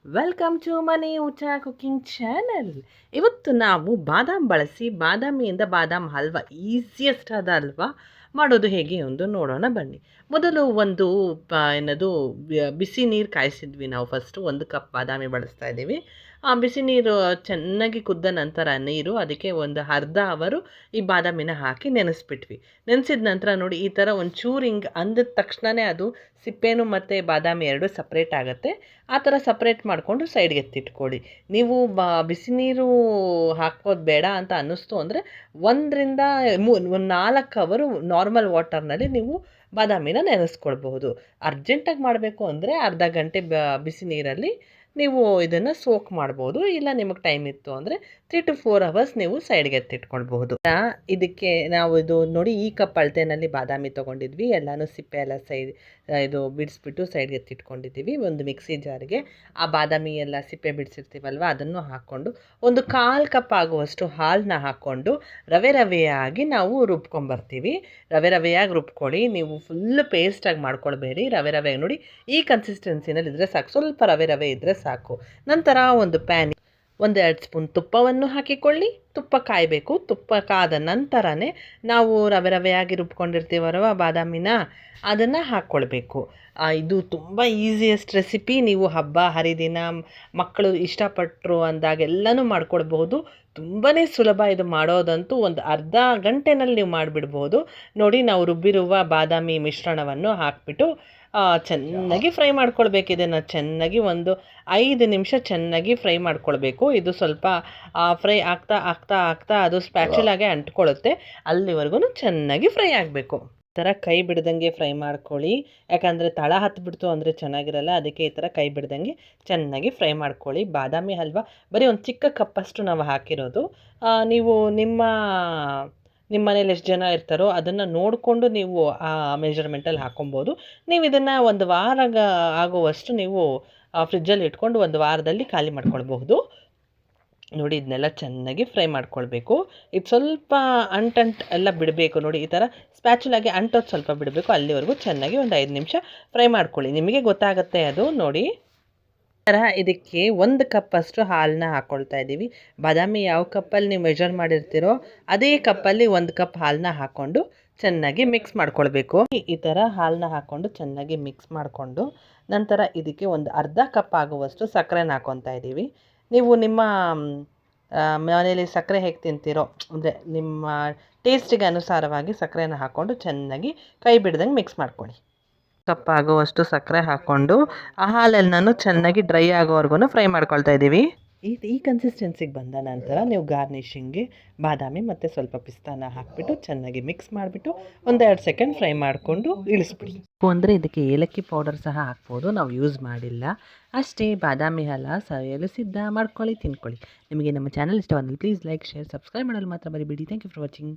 Welcome to ಮನೆ ಊಟ cooking channel. ಇವತ್ತು ನಾವು ಬಾದಾಮ್ ಬಳಸಿ ಬಾದಾಮಿಯಿಂದ ಬಾದಾಮ್ ಹಲ್ವಾ ಈಸಿಯೆಸ್ಟ್ ಆದ ಹಲ್ವಾ ಮಾಡೋದು ಹೇಗೆ ಎಂದು ನೋಡೋಣ ಬನ್ನಿ. ಮೊದಲು ಒಂದು ಏನದು ಬಿಸಿ ನೀರು ಕಾಯಿಸಿದ್ವಿ. ನಾವು ಫಸ್ಟು 1 ಕಪ್ ಬಾದಾಮಿ ಬಳಸ್ತಾ ಇದ್ದೀವಿ. ಆ ಬಿಸಿ ನೀರು ಚೆನ್ನಾಗಿ ಕುದ್ದ ನಂತರ ನೀರು ಅದಕ್ಕೆ ಒಂದು ಅರ್ಧ ಅವರು ಈ ಬಾದಾಮಿನ ಹಾಕಿ ನೆನೆಸ್ಬಿಟ್ವಿ. ನೆನೆಸಿದ ನಂತರ ನೋಡಿ ಈ ಥರ ಒಂಚೂರು ಹಿಂಗೆ ಅಂದ ತಕ್ಷಣವೇ ಅದು ಸಿಪ್ಪೆನೂ ಮತ್ತು ಬಾದಾಮಿ ಎರಡು ಸಪ್ರೇಟ್ ಆಗುತ್ತೆ. ಆ ಥರ ಸಪ್ರೇಟ್ ಮಾಡಿಕೊಂಡು ಸೈಡ್ಗೆ ಎತ್ತಿಟ್ಕೊಳ್ಳಿ. ನೀವು ಬಿಸಿ ನೀರು ಹಾಕೋದು ಬೇಡ ಅಂತ ಅನ್ನಿಸ್ತು ಅಂದರೆ 1ರಿಂದ 4 ಅವರು ನಾರ್ಮಲ್ ವಾಟರ್ನಲ್ಲಿ ನೀವು ಬಾದಾಮಿನ ನೆನೆಸ್ಕೊಳ್ಬಹುದು. ಅರ್ಜೆಂಟಾಗಿ ಮಾಡಬೇಕು ಅಂದರೆ ಅರ್ಧ ಗಂಟೆ ಬಿಸಿ ನೀರಲ್ಲಿ ನೀವು ಇದನ್ನು ಸೋಕ್ ಮಾಡ್ಬೋದು. ಇಲ್ಲ ನಿಮಗೆ ಟೈಮ್ ಇತ್ತು ಅಂದರೆ 3 to 4 ಅವರ್ಸ್ ನೀವು ಸೈಡ್ಗೆ ಎತ್ತಿಟ್ಕೊಳ್ಬಹುದು. ಇದಕ್ಕೆ ನಾವು ಇದು ನೋಡಿ ಈ ಕಪ್ ಅಳತೆನಲ್ಲಿ ಬಾದಾಮಿ ತೊಗೊಂಡಿದ್ವಿ. ಎಲ್ಲನೂ ಸಿಪ್ಪೆ ಎಲ್ಲ ಇದು ಬಿಡಿಸ್ಬಿಟ್ಟು ಸೈಡ್ಗೆ ಎತ್ತಿಟ್ಕೊಂಡಿದ್ದೀವಿ. ಒಂದು ಮಿಕ್ಸಿ ಜಾರ್ಗೆ ಆ ಬಾದಾಮಿ ಎಲ್ಲ ಸಿಪ್ಪೆ ಬಿಡಿಸಿರ್ತೀವಲ್ವ ಅದನ್ನು ಹಾಕ್ಕೊಂಡು ಒಂದು 1/4 ಕಪ್ ಆಗುವಷ್ಟು ಹಾಲನ್ನ ಹಾಕ್ಕೊಂಡು ರವೆಯಾಗಿ ನಾವು ರುಬ್ಕೊಂಬರ್ತೀವಿ. ರವೆಯಾಗಿ ರುಬ್ಕೊಳ್ಳಿ. ನೀವು ಫುಲ್ ಪೇಸ್ಟಾಗಿ ಮಾಡ್ಕೊಳ್ಬೇಡಿ. ರವೆ ನೋಡಿ ಈ ಕನ್ಸಿಸ್ಟೆನ್ಸಿನಲ್ಲಿ ಇದ್ದರೆ ಸಾಕು. ಸ್ವಲ್ಪ ರವೆ ಇದ್ದರೆ ಸಾಕು. ನಂತರ ಒಂದು ಪ್ಯಾನ್ 1-2 ಸ್ಪೂನ್ ತುಪ್ಪವನ್ನು ಹಾಕಿಕೊಳ್ಳಿ. ತುಪ್ಪ ಕಾಯಬೇಕು. ತುಪ್ಪ ಕಾದ ನಂತರನೇ ನಾವು ರವೆಯಾಗಿ ರುಬ್ಕೊಂಡಿರ್ತೀವಲ್ವ ಬಾದಾಮಿನ ಅದನ್ನು ಹಾಕ್ಕೊಳ್ಬೇಕು. ಇದು ತುಂಬ ಈಸಿಯೆಸ್ಟ್ ರೆಸಿಪಿ. ನೀವು ಹಬ್ಬ ಹರಿದಿನ ಮಕ್ಕಳು ಇಷ್ಟಪಟ್ಟರು ಅಂದಾಗೆಲ್ಲನೂ ಮಾಡ್ಕೊಳ್ಬಹುದು. ತುಂಬಾ ಸುಲಭ ಇದು ಮಾಡೋದಂತೂ. ಒಂದು ಅರ್ಧ ಗಂಟೆನಲ್ಲಿ ನೀವು ಮಾಡಿಬಿಡ್ಬೋದು. ನೋಡಿ ನಾವು ರುಬ್ಬಿರುವ ಬಾದಾಮಿ ಮಿಶ್ರಣವನ್ನು ಹಾಕಿಬಿಟ್ಟು ಚೆನ್ನಾಗಿ ಫ್ರೈ ಮಾಡ್ಕೊಳ್ಬೇಕು. ಇದನ್ನು ಚೆನ್ನಾಗಿ ಒಂದು 5 ನಿಮಿಷ ಚೆನ್ನಾಗಿ ಫ್ರೈ ಮಾಡ್ಕೊಳ್ಬೇಕು. ಇದು ಸ್ವಲ್ಪ ಫ್ರೈ ಆಗ್ತಾ ಅದು ಸ್ಪ್ಯಾಚುಲಾಗೆ ಅಂಟ್ಕೊಳ್ಳುತ್ತೆ. ಅಲ್ಲಿವರೆಗೂ ಚೆನ್ನಾಗಿ ಫ್ರೈ ಆಗಬೇಕು. ಈ ಥರ ಕೈ ಬಿಡ್ದಂಗೆ ಫ್ರೈ ಮಾಡ್ಕೊಳ್ಳಿ. ಯಾಕಂದರೆ ತಳ ಹತ್ತಿಬಿಡ್ತು ಅಂದರೆ ಚೆನ್ನಾಗಿರಲ್ಲ. ಅದಕ್ಕೆ ಈ ಥರ ಕೈ ಬಿಡ್ದಂಗೆ ಚೆನ್ನಾಗಿ ಫ್ರೈ ಮಾಡ್ಕೊಳ್ಳಿ. ಬಾದಾಮಿ ಹಲ್ವಾ ಬರೀ ಒಂದು ಚಿಕ್ಕ ಕಪ್ಪಷ್ಟು ನಾವು ಹಾಕಿರೋದು. ನೀವು ನಿಮ್ಮ ಮನೇಲಿ ಎಷ್ಟು ಜನ ಇರ್ತಾರೋ ಅದನ್ನು ನೋಡಿಕೊಂಡು ನೀವು ಆ ಮೆಜರ್ಮೆಂಟಲ್ಲಿ ಹಾಕೊಬೋದು. ನೀವು ಇದನ್ನು ಒಂದು ವಾರ ಆಗುವಷ್ಟು ನೀವು ಫ್ರಿಜ್ಜಲ್ಲಿ ಇಟ್ಕೊಂಡು 1 ವಾರದಲ್ಲಿ ಖಾಲಿ ಮಾಡ್ಕೊಳ್ಬಹುದು. ನೋಡಿ ಇದನ್ನೆಲ್ಲ ಚೆನ್ನಾಗಿ ಫ್ರೈ ಮಾಡ್ಕೊಳ್ಬೇಕು. ಇದು ಸ್ವಲ್ಪ ಅಂಟು ಎಲ್ಲ ಬಿಡಬೇಕು. ನೋಡಿ ಈ ಥರ ಸ್ಪ್ಯಾಚುಲಾಗಿ ಅಂಟೋದು ಸ್ವಲ್ಪ ಬಿಡಬೇಕು. ಅಲ್ಲಿವರೆಗೂ ಚೆನ್ನಾಗಿ ಒಂದು 5 ನಿಮಿಷ ಫ್ರೈ ಮಾಡ್ಕೊಳ್ಳಿ. ನಿಮಗೆ ಗೊತ್ತಾಗುತ್ತೆ ಅದು ನೋಡಿ. ಥರ ಇದಕ್ಕೆ 1 ಕಪ್ಪಷ್ಟು ಹಾಲನ್ನ ಹಾಕ್ಕೊಳ್ತಾ ಇದ್ದೀವಿ. ಬಾದಾಮಿ ಯಾವ ಕಪ್ಪಲ್ಲಿ ನೀವು ಮೆಜರ್ ಮಾಡಿರ್ತೀರೋ ಅದೇ ಕಪ್ಪಲ್ಲಿ 1 ಕಪ್ ಹಾಲನ್ನ ಹಾಕ್ಕೊಂಡು ಚೆನ್ನಾಗಿ ಮಿಕ್ಸ್ ಮಾಡ್ಕೊಳ್ಬೇಕು. ಈ ಥರ ಹಾಲನ್ನ ಹಾಕ್ಕೊಂಡು ಚೆನ್ನಾಗಿ ಮಿಕ್ಸ್ ಮಾಡಿಕೊಂಡು ನಂತರ ಇದಕ್ಕೆ ಒಂದು ಅರ್ಧ ಕಪ್ ಆಗುವಷ್ಟು ಸಕ್ಕರೆನ ಹಾಕ್ಕೊತಾ ಇದ್ದೀವಿ. ನೀವು ನಿಮ್ಮ ಮನೇಲಿ ಸಕ್ಕರೆ ಹೇಗೆ ತಿಂತೀರೋ ಅಂದರೆ ನಿಮ್ಮ ಟೇಸ್ಟಿಗೆ ಅನುಸಾರವಾಗಿ ಸಕ್ಕರೆನ ಹಾಕ್ಕೊಂಡು ಚೆನ್ನಾಗಿ ಕೈ ಬಿಡ್ದಂಗೆ ಮಿಕ್ಸ್ ಮಾಡ್ಕೊಳ್ಳಿ. ಕಪ್ ಆಗುವಷ್ಟು ಸಕ್ಕರೆ ಹಾಕ್ಕೊಂಡು ಆ ಹಾಲಲ್ಲಿ ನಾನು ಚೆನ್ನಾಗಿ ಡ್ರೈ ಆಗೋವರೆಗೂ ಫ್ರೈ ಮಾಡ್ಕೊಳ್ತಾ ಇದ್ದೀವಿ. ಈ ಕನ್ಸಿಸ್ಟೆನ್ಸಿಗೆ ಬಂದ ನಂತರ ನೀವು ಗಾರ್ನಿಷಿಂಗ್ಗೆ ಬಾದಾಮಿ ಮತ್ತು ಸ್ವಲ್ಪ ಪಿಸ್ತಾನ ಹಾಕಿಬಿಟ್ಟು ಚೆನ್ನಾಗಿ ಮಿಕ್ಸ್ ಮಾಡಿಬಿಟ್ಟು 1-2 ಸೆಕೆಂಡ್ ಫ್ರೈ ಮಾಡಿಕೊಂಡು ಇಳಿಸ್ಬಿಡಿ. ಅಂದರೆ ಇದಕ್ಕೆ ಏಲಕ್ಕಿ ಪೌಡರ್ ಸಹ ಹಾಕ್ಬೋದು. ನಾವು ಯೂಸ್ ಮಾಡಿಲ್ಲ. ಅಷ್ಟೇ, ಬಾದಾಮಿ ಹಲ್ವಾ ಸವಿಯಲು ಸಿದ್ಧ. ಮಾಡ್ಕೊಳ್ಳಿ, ತಿನ್ಕೊಳ್ಳಿ. ನಿಮಗೆ ನಮ್ಮ ಚಾನಲ್ ಇಷ್ಟವಾದಲ್ಲಿ ಪ್ಲೀಸ್ ಲೈಕ್, ಶೇರ್, ಸಬ್ಸ್ಕ್ರೈಬ್ ಮಾಡಲು ಮಾತ್ರ ಮರಿಬೇಡಿ. Thank you for watching.